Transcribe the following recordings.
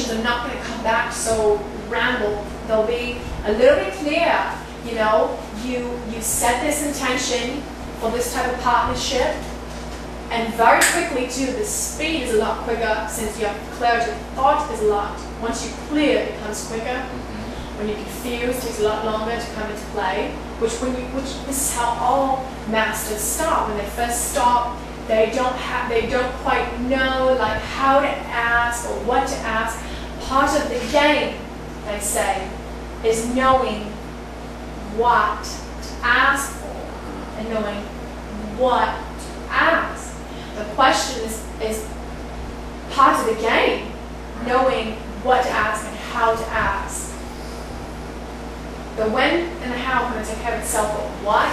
stations are not going to come back so ramble. They'll be a little bit clear. You know, you set this intention for this type of partnership, and very quickly too, the speed is a lot quicker since your clarity of thought is a lot. Once you clear, it becomes quicker. When you confuse, it takes a lot longer to come into play. Which this is how all masters start. When they first start, they don't quite know like how to ask or what to ask. Part of the game, they say, is knowing what to ask for and knowing what to ask. The question is part of the game, knowing what to ask and how to ask. The when and the how kind of take care of itself, but what?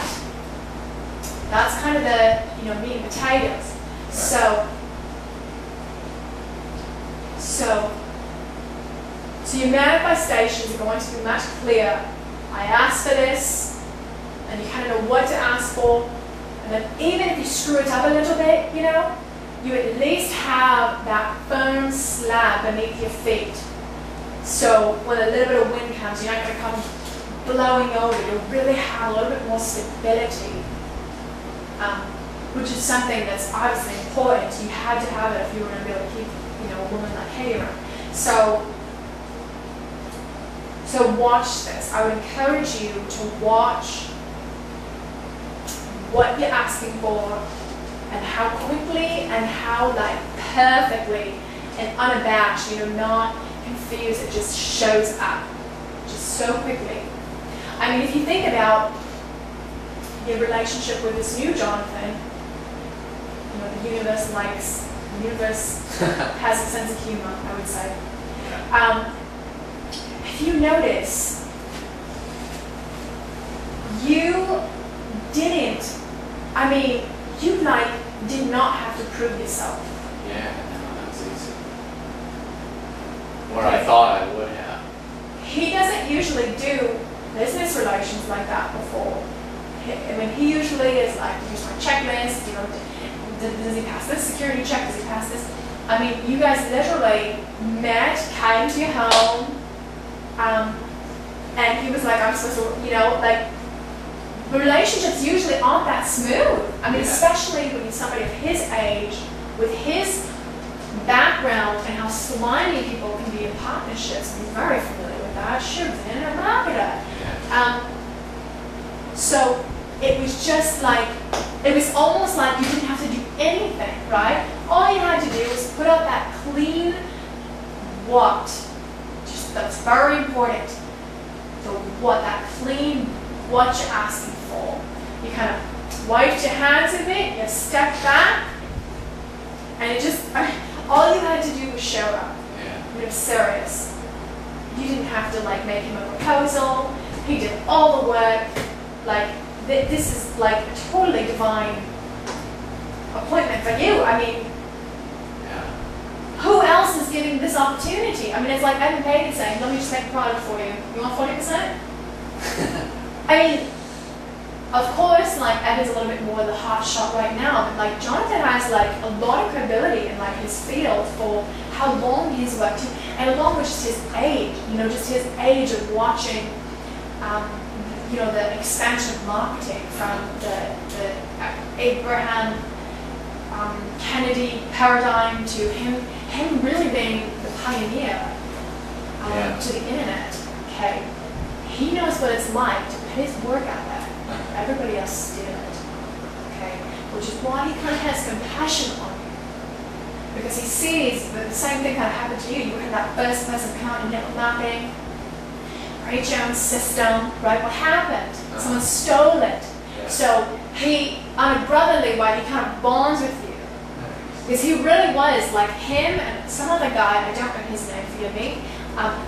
That's kind of the meat and potatoes. So your manifestations are going to be much clearer. I asked for this, and you kind of know what to ask for. And then even if you screw it up a little bit, you at least have that firm slab beneath your feet. So when a little bit of wind comes, you're not going to come blowing over. You'll really have a little bit more stability, which is something that's obviously important. You had to have it if you were going to be able to keep, a woman like Katie around. So watch this. I would encourage you to watch what you're asking for and how quickly and how perfectly and unabashed, not confused, it just shows up just so quickly. I mean, if you think about your relationship with this new Jonathan, the universe has a sense of humor, I would say. If you notice, you didn't, you did not have to prove yourself. Yeah, no, that's easy. Or I thought I would have. He doesn't usually do business relations like that before. He usually is like, here's my checklist, does he pass this security check, does he pass this? You guys literally met, came to your home, and he was like, I'm supposed to, relationships usually aren't that smooth. Especially when you're somebody of his age, with his background and how slimy people can be in partnerships. He's very familiar with that. Shoot, he's an internet marketer. So it was just it was almost like you didn't have to do anything, right? All you had to do was put out that clean what. That's very important. So that clean what you're asking for. You kind of wiped your hands of it, you stepped back, and it just, all you had to do was show up. It was serious. You didn't have to make him a proposal. He did all the work. This is a totally divine appointment for you. Who else is giving this opportunity? It's like Evan Pagan saying, let me just make a product for you. You want 40%? Of course, Evan's a little bit more the hot shot right now, but Jonathan has a lot of credibility in his field for how long he's worked, and along with just his age, just his age of watching, the expansion of marketing from the Abraham Kennedy paradigm to him really being the pioneer to the internet. Okay, he knows what it's like to put his work out there. Everybody else did it. Okay, which is why he kind of has compassion on you, because he sees that the same thing kind of happened to you. You had that first person account in network marketing, create your own system, right? What happened? Someone stole it. So he, on a brotherly way, he kind of bonds with you. Because he really was, him and some other guy, I don't know his name, forgive me,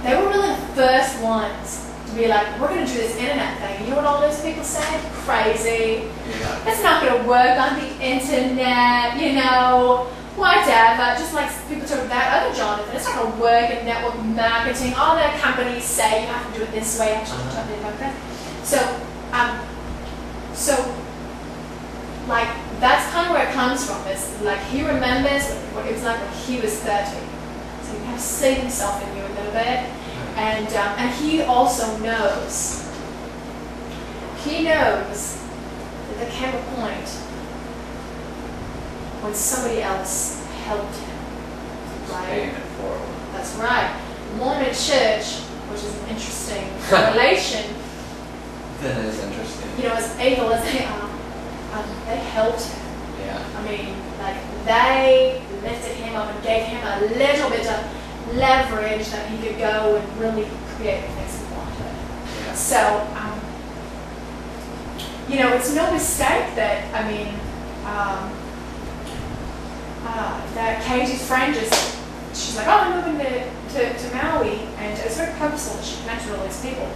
they were really the first ones to be like, we're going to do this internet thing. You know what all those people said? Crazy. It's not going to work on the internet, whatever. Just like people talk about that other Jonathan, it's not going to work in network marketing. All their companies say you have to do it this way, actually, that's kind of where it comes from. He remembers what it was like when he was 30. So he kind of see himself in you a little bit. And he also knows. He knows that there came a point when somebody else helped him. Right? Paying it forward. That's right. Mormon Church, which is an interesting relation. That is interesting. You know, as evil as they are, they helped him. Yeah. I mean, like, they lifted him up and gave him a little bit of leverage that he could go and really create the things he wanted. Yeah. So, you know, it's no mistake that, I mean, that Katie's friend she's like, oh, I'm moving to Maui, and it's very purposeful that she connected with all these people.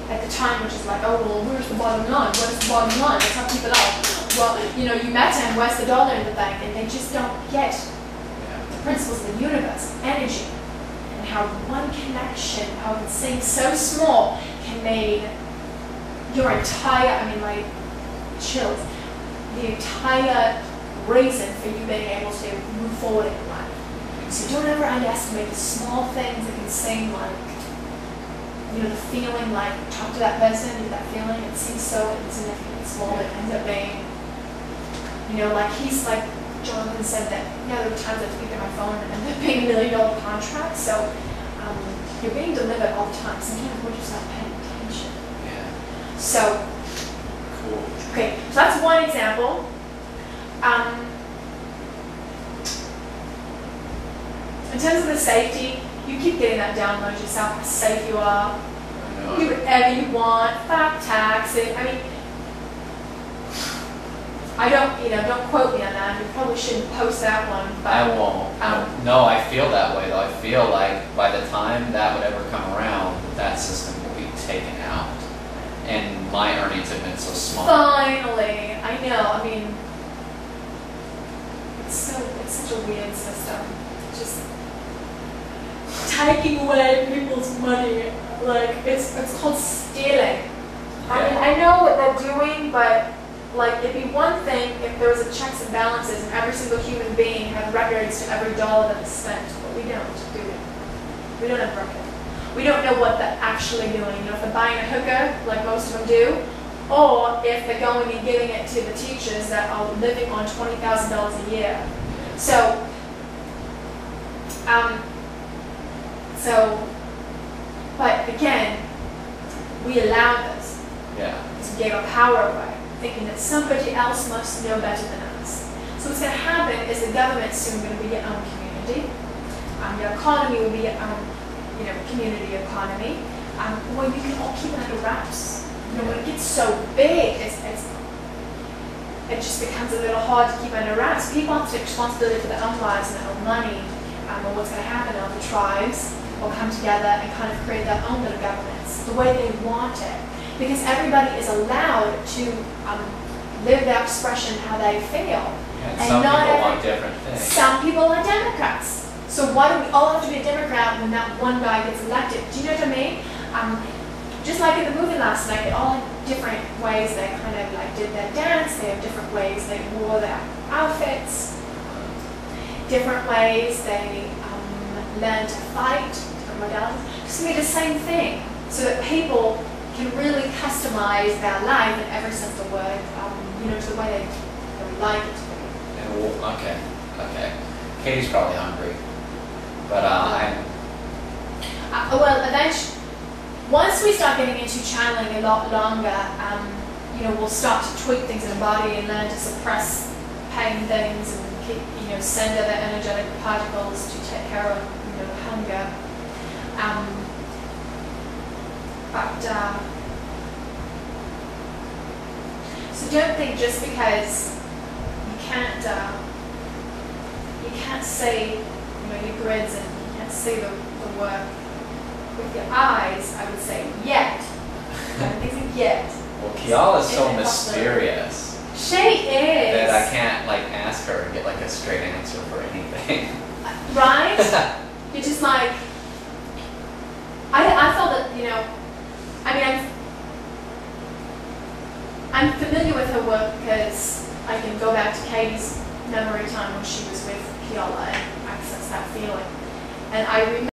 At the time, which is like, oh, well, where's the bottom line? Where's the bottom line? Let's not keep it up. Well, you know, you met him, where's the dollar in the bank? And they just don't get the principles of the universe, energy, and how one connection, how it seems so small, can make your entire, I mean, like, chills, the entire reason for you being able to move forward in life. So don't ever underestimate the small things that can seem like, you know, the feeling like, talk to that person, get that feeling, it seems so insignificant and small, it ends up being, you know, like he's like, Jonathan said that, yeah, there were times I picked up my phone and ended up being $1 million contracts, so you're being delivered all the time. Sometimes we're just not paying attention. Yeah. So, Cool. okay, so that's one example. In terms of the safety, you keep getting that download yourself, how safe you are. I know. Do whatever you want, file taxes. I mean, I don't, you know, don't quote me on that. You probably shouldn't post that one. But, I won't. No, I feel that way though. I feel like by the time that would ever come around, that system will be taken out. And my earnings have been so small. Finally, I know. I mean, it's such a weird system. Just taking away people's money, like it's called stealing. I mean, I know what they're doing, but like it'd be one thing if there was a checks and balances and every single human being had records to every dollar that is spent, but we don't, do we? We don't have records. We don't know what they're actually doing. You know, if they're buying a hooker, like most of them do, or if they're going and giving it to the teachers that are living on $20,000 a year. But again, we allowed this. Yeah. So we gave our power away, thinking that somebody else must know better than us. So what's going to happen is the government's soon going to be your own community. Your economy will be your own, you know, community economy. Well, you can all keep it under wraps. You know, when it gets so big, it just becomes a little hard to keep under wraps. People have to take responsibility for their own lives and their own money. And what's going to happen are the tribes will come together and kind of create their own little governments the way they want it. Because everybody is allowed to live their expression how they feel. Yeah, and some people want different things. Some people are Democrats. So why do we all have to be a Democrat when that one guy gets elected? Do you know what I mean? Just like in the movie last night, they all had different ways they kind of like did their dance. They have different ways they wore their outfits. Different ways they learn to fight, different modalities. Just to be the same thing, so that people can really customize their life in every sense of the word, you know, to the way they would like it to be. And okay. Katie's probably hungry, but I'm. Well, eventually, once we start getting into channeling a lot longer, you know, we'll start to tweak things in the body and learn to suppress pain things and keep, you know, send other energetic particles to take care of, you know, hunger. So don't think just because you can't see, you know, your grids and you can't see the work with your eyes, I would say yet. I don't think yet. Well, Kiala's so mysterious. She is. That I can't like ask her and get like a straight answer for anything. Right? You're just like, I felt that, you know, I mean, I'm familiar with her work because I can go back to Katie's memory time when she was with Kiala and access that feeling. And I remember